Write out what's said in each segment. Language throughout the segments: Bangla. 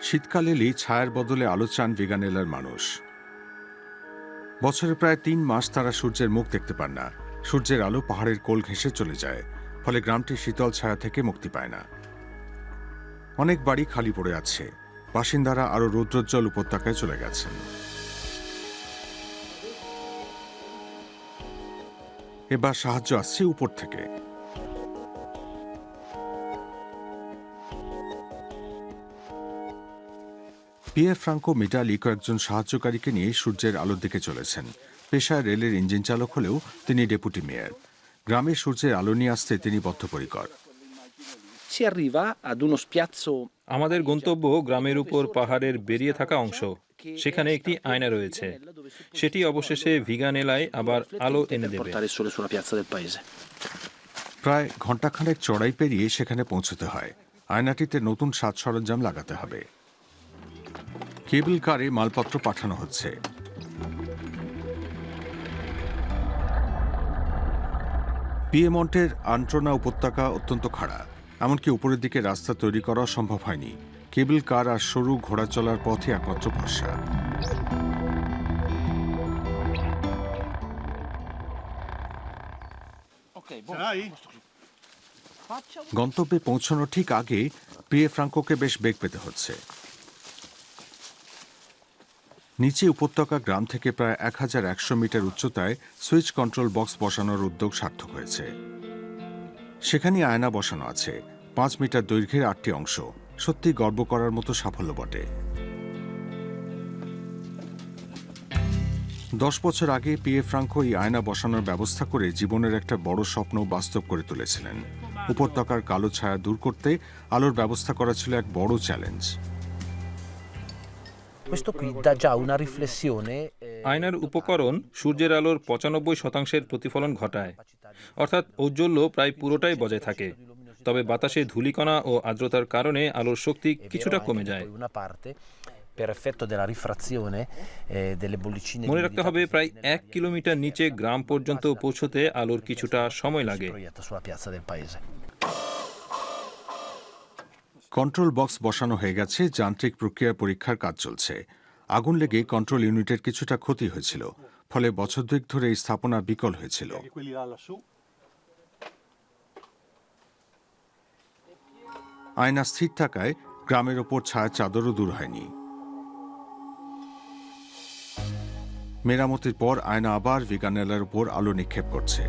শীতকাল এলেই ছায়ার বদলে আলো চান ভিগানেলার মানুষ। বছরে প্রায় ৩ মাস তারা সূর্যের মুখ দেখতে পান না। সূর্যের আলো পাহাড়ের কোল ঘেঁষে চলে যায়, ফলে গ্রামটি শীতল ছায়া থেকে মুক্তি পায় না। অনেক বাড়ি খালি পড়ে আছে, বাসিন্দারা আরও রৌদ্রোজ্জ্বল উপত্যকায় চলে গেছেন। এবার সাহায্য আসছে উপর থেকে। পিয়ের ফ্রাঙ্কো মিটালি কয়েকজন সাহায্যকারীকে নিয়ে সূর্যের আলোর দিকে চলেছেন। পেশায় রেলের ইঞ্জিন চালক হলেও তিনি ডেপুটি মেয়র। গ্রামে সূর্যের আলো নিয়ে আসতে তিনি বদ্ধপরিকর। আমাদের গন্তব্য গ্রামের উপর পাহাড়ের বেরিয়ে থাকা অংশ। সেখানে একটি আয়না রয়েছে, সেটি অবশেষে ভিগানেলায় আবার আলো এনে দেবে। প্রায় ঘণ্টাখানেক চড়াই পেরিয়ে সেখানে পৌঁছতে হয়। আয়নাটিতে নতুন সাজ সরঞ্জাম লাগাতে হবে। কেবল কারে মালপত্র পাঠানো হচ্ছে। পিয়েমন্টের আন্ট্রোনা উপত্যকা অত্যন্ত খাড়া, এমনকি উপরের দিকে রাস্তা তৈরি করা সম্ভব হয়নি। কেবল কার আর সরু ঘোড়া চলার পথে একমাত্র ভরসা। গন্তব্যে পৌঁছানোর ঠিক আগে পিয়ে ফ্রাঙ্কোকে বেশ বেগ পেতে হচ্ছে। নিচে উপত্যকা গ্রাম থেকে প্রায় 1100 মিটার উচ্চতায় সুইচ কন্ট্রোল বক্স বসানোর উদ্যোগ সার্থক হয়েছে। সেখানে আয়না বসানো আছে, 5 মিটার দৈর্ঘ্যের 8টি অংশ। সত্যি গর্ব করার মতো সাফল্য বটে। 10 বছর আগে পিয়ে ফ্রাঙ্কো এই আয়না বসানোর ব্যবস্থা করে জীবনের একটা বড় স্বপ্ন বাস্তব করে তুলেছিলেন। উপত্যকার কালো ছায়া দূর করতে আলোর ব্যবস্থা করা ছিল এক বড় চ্যালেঞ্জ। আয়নার উপকরণ সূর্যের আলোর 95% প্রতিফলন ঘটায়, অর্থাৎ ঔজ্জ্বল্য প্রায় পুরোটাই বজায় থাকে। তবে বাতাসে ধূলিকণা ও আর্দ্রতার কারণে আলোর শক্তি কিছুটা কমে যায়। মনে রাখতে হবে, প্রায় 1 কিলোমিটার নিচে গ্রাম পর্যন্ত পৌঁছতে আলোর কিছুটা সময় লাগে। কন্ট্রোল বক্স বসানো হয়ে গেছে, যান্ত্রিক প্রক্রিয়া পরীক্ষার কাজ চলছে। আগুন লেগে কন্ট্রোল ইউনিটের কিছুটা ক্ষতি হয়েছিল, ফলে বছর দুয়েক ধরে এই স্থাপনা বিকল হয়েছিল। আয়না স্থির থাকায় গ্রামের ওপর ছায়া চাদরও দূর হয়নি। মেরামতির পর আয়না আবার ভিগানেলার উপর আলো নিক্ষেপ করছে।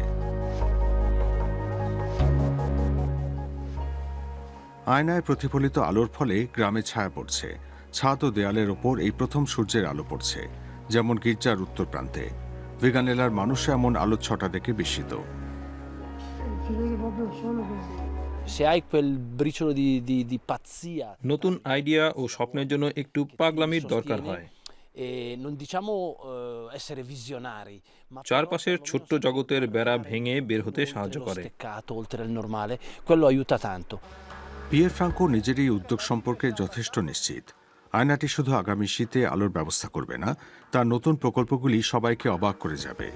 আয়নায় প্রতিফলিত আলোর ফলে গ্রামে ছায়া পড়ছে। ছাদ ও দেয়ালের ওপর এই প্রথম সূর্যের আলো পড়ছে, যেমন গির্জার উত্তর প্রান্তে। ভিগানেলার মানুষ এমন আলোর ছটা দেখে বিস্মিত। নতুন আইডিয়া ও স্বপ্নের জন্য একটু পাগলামির দরকার হয়। চারপাশের ছোট্ট জগতের বেড়া ভেঙে বের হতে সাহায্য করে। পিয়ে ফ্রাঙ্কো নিজের এই উদ্যোগ সম্পর্কে যথেষ্ট নিশ্চিত। আয়নাটি শুধু আগামী শীতে আলোর ব্যবস্থা করবে না, তার নতুন প্রকল্পগুলি সবাইকে অবাক করে যাবে।